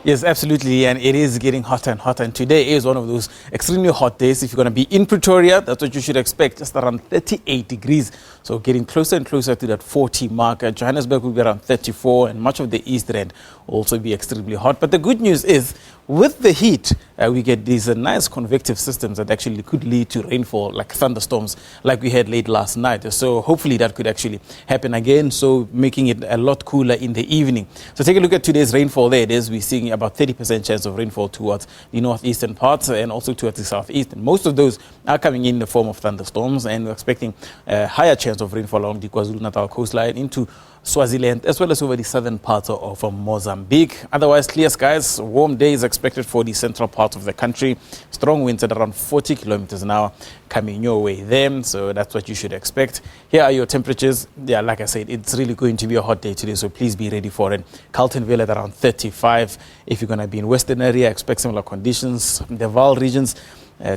Yes, absolutely, and it is getting hotter and hotter. And today is one of those extremely hot days. If you're going to be in Pretoria, that's what you should expect, just around 38 degrees. So getting closer and closer to that 40 mark. Johannesburg will be around 34, and much of the East End will also be extremely hot. But the good news is, with the heat, we get these nice convective systems that actually could lead to rainfall, like thunderstorms, like we had late last night. So hopefully that could actually happen again, so making it a lot cooler in the evening. So take a look at today's rainfall. There it is. We're seeing about 30% chance of rainfall towards the northeastern parts and also towards the southeast. And most of those are coming in the form of thunderstorms, and we're expecting a higher chance of rainfall along the KwaZulu-Natal coastline into Swaziland, as well as over the southern parts of Mozambique. Otherwise, clear skies, warm days expected for the central part of the country. Strong winds at around 40 kilometers an hour coming your way there. So that's what you should expect. Here are your temperatures. Yeah, like I said, it's really going to be a hot day today, so please be ready for it. Carltonville at around 35. If you're going to be in Western area, expect similar conditions. The Vaal regions,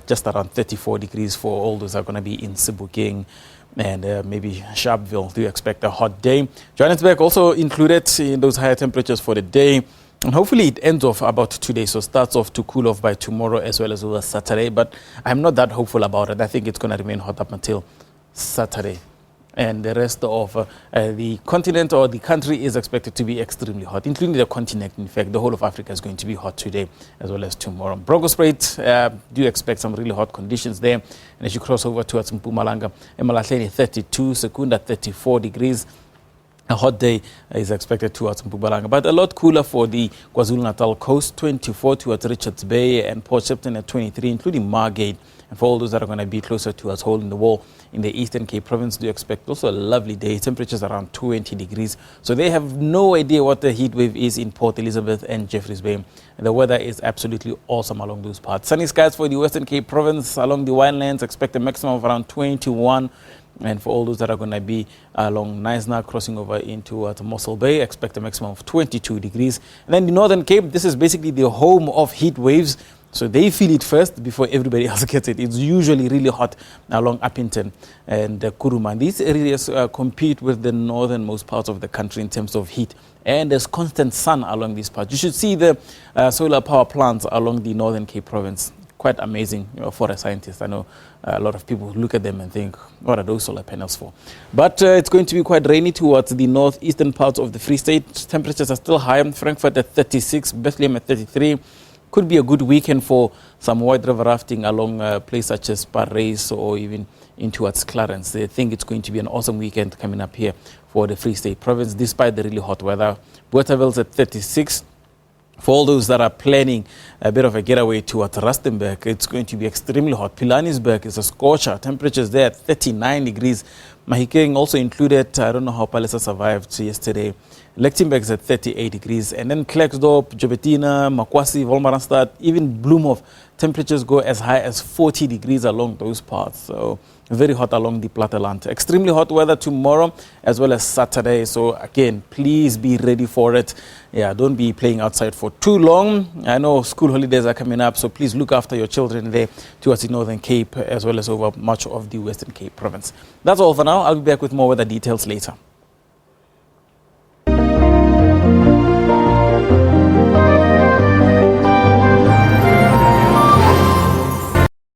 just around 34 degrees for all those are going to be in Sebokeng. And maybe Sharpeville, do you expect a hot day? Johannesburg also included in those higher temperatures for the day. And hopefully it ends off about today, so starts off to cool off by tomorrow as well as over Saturday. But I'm not that hopeful about it. I think it's going to remain hot up until Saturday. And the rest of the continent or the country is expected to be extremely hot, including the continent. In fact, the whole of Africa is going to be hot today as well as tomorrow. Bronkhorstspruit, do expect some really hot conditions there. And as you cross over towards Mpumalanga, Emalahleni 32, Secunda 34 degrees. A hot day is expected towards Mpumalanga, but a lot cooler for the KwaZulu-Natal coast, 24 towards Richards Bay and Port Shepstone at 23, including Margate. And for all those that are going to be closer towards Hole in the Wall in the Eastern Cape Province, do expect also a lovely day. Temperatures around 20 degrees. So they have no idea what the heat wave is in Port Elizabeth and Jeffreys Bay. And the weather is absolutely awesome along those parts. Sunny skies for the Western Cape Province. Along the winelands, expect a maximum of around 21. And for all those that are going to be along Knysna, crossing over into Mossel Bay, expect a maximum of 22 degrees. And then the Northern Cape, this is basically the home of heat waves. So they feel it first before everybody else gets it. It's usually really hot along Uppington and Kuruma. These areas compete with the northernmost parts of the country in terms of heat. And there's constant sun along these parts. You should see the solar power plants along the Northern Cape Province. Quite amazing, for a scientist. I know a lot of people look at them and think, what are those solar panels for? But it's going to be quite rainy towards the northeastern parts of the Free State. Temperatures are still high. Frankfurt at 36, Bethlehem at 33. Could be a good weekend for some white river rafting along places such as Parys or even in towards Clarence. They think it's going to be an awesome weekend coming up here for the Free State Province, despite the really hot weather. Bothaville's at 36. For all those that are planning a bit of a getaway towards Rustenburg, it's going to be extremely hot. Pilanesberg is a scorcher. Temperatures there at 39 degrees. Mahikeng also included. I don't know how Palliser survived yesterday. Lichtenburg is at 38 degrees. And then Klerksdorp, Jobetina, Makwasi, Wolmaranstad, even Bloemhof, temperatures go as high as 40 degrees along those parts. So very hot along the Platteland. Extremely hot weather tomorrow as well as Saturday. So again, please be ready for it. Yeah, don't be playing outside for too long. I know school holidays are coming up, so please look after your children there towards the Northern Cape as well as over much of the Western Cape Province. That's all for now. I'll be back with more weather details later.